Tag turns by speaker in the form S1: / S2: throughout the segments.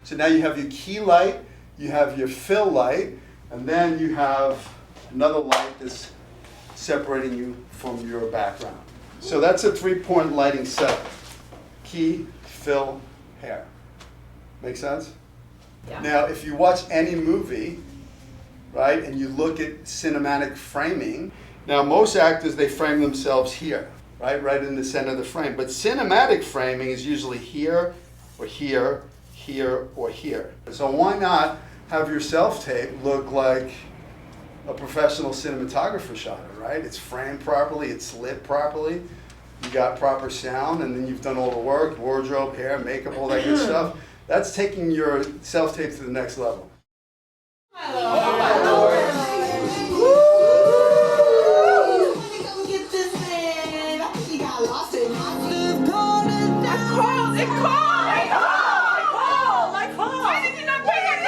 S1: So now you have your key light, you have your fill light, and then you have another light that's separating you from your background. So that's a 3-point lighting setup. Key, fill, hair. Make sense?
S2: Yeah.
S1: Now, if you watch any movie, right, and you look at cinematic framing, now most actors, they frame themselves here, right in the center of the frame. But cinematic framing is usually here, or here, here, or here. So why not have your self-tape look like a professional cinematographer shot it, right? It's framed properly, it's lit properly, you got proper sound, and then you've done all the work, wardrobe, hair, makeup, all that good stuff. That's taking your self-tape to the next level.
S2: Oh my Lord.
S3: Come get this man. I think he got lost in my
S2: It called! Why did you not pick it?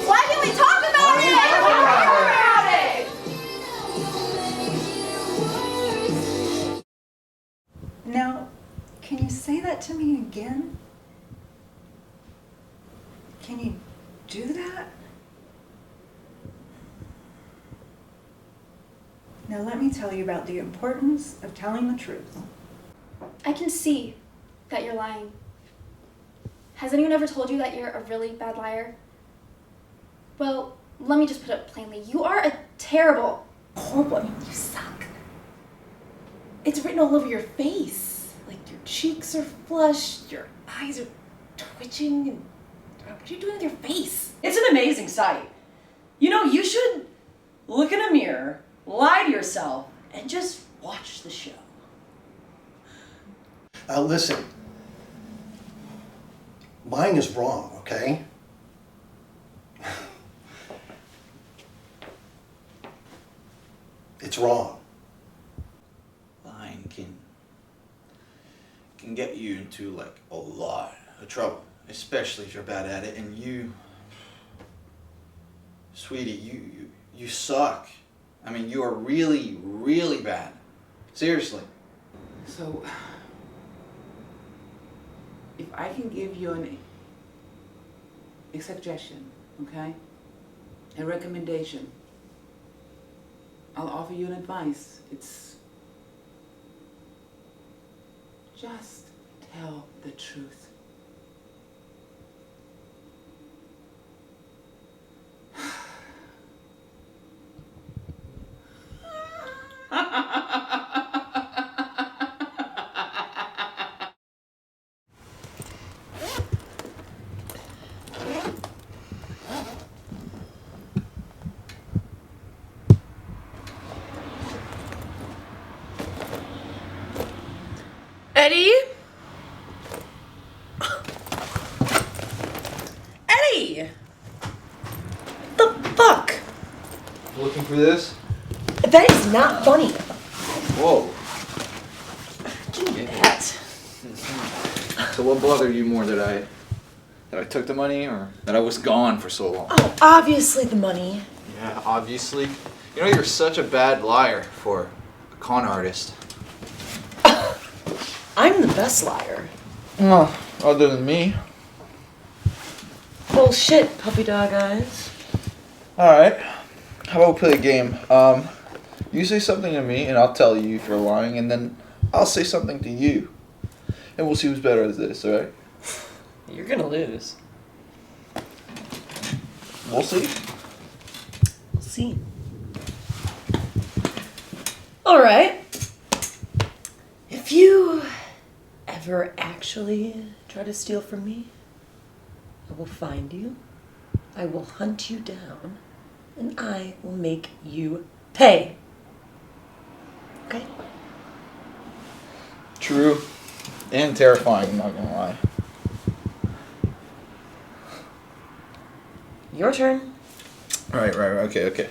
S2: Why didn't we talk about it?
S4: Now, can you say that to me again? Can you do that? Now let me tell you about the importance of telling the truth.
S5: I can see that you're lying. Has anyone ever told you that you're a really bad liar? Well, let me just put it plainly. You are a terrible.
S6: Horrible. I mean, you suck. It's written all over your face. Like your cheeks are flushed, your eyes are twitching, and what are you doing with your face?
S7: It's an amazing sight. You know, you should look in a mirror, lie to yourself, and just watch the show.
S8: Listen, lying is wrong, okay? It's wrong.
S9: Lying can get you into like a lot of trouble, especially if you're bad at it. And you, sweetie, you suck. I mean, you are really, really bad. Seriously.
S10: So, if I can give you a suggestion, okay? A recommendation. I'll offer you an advice. It's just tell the truth.
S6: Eddie? Eddie! What the fuck?
S11: Looking for this?
S6: That is not funny.
S11: Whoa.
S6: Give me that.
S11: So what bothered you more, that I took the money or that I was gone for so long?
S6: Oh, obviously the money.
S11: Yeah, obviously. You know, you're such a bad liar for a con artist.
S6: I'm the best liar.
S11: Oh, other than me.
S6: Bullshit, puppy dog eyes.
S11: Alright. How about we play a game? You say something to me and I'll tell you if you're lying, and then I'll say something to you. And we'll see who's better at this, alright?
S6: You're gonna lose.
S11: We'll see.
S6: We'll see. Alright. If you ever actually try to steal from me, I will find you, I will hunt you down, and I will make you pay. Okay?
S11: True. And terrifying, I'm not gonna lie.
S6: Your turn.
S11: Right, okay.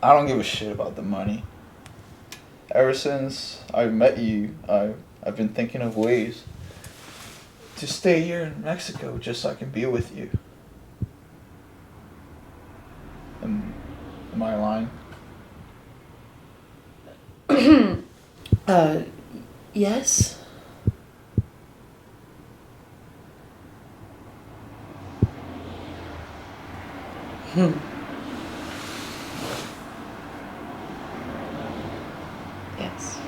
S11: I don't give a shit about the money. Ever since I met you, I've been thinking of ways to stay here in Mexico just so I can be with you. Am I lying?
S6: Yes. Yes.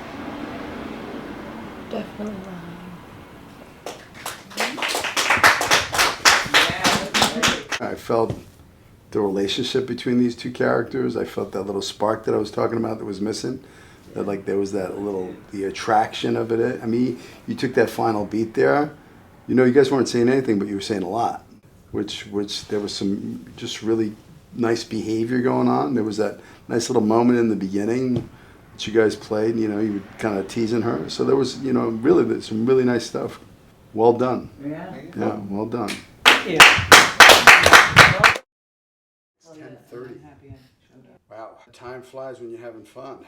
S6: Definitely lying.
S1: I felt the relationship between these two characters. I felt that little spark that I was talking about that was missing. That like there was that little the attraction of it. I mean, you took that final beat there. You know, you guys weren't saying anything, but you were saying a lot. Which there was some just really nice behavior going on. There was that nice little moment in the beginning that you guys played. You know, you were kind of teasing her. So there was, you know, really some really nice stuff. Well done.
S10: Yeah.
S1: Yeah, well done.
S7: Yeah.
S1: 10:30. Wow, time flies when you're having fun.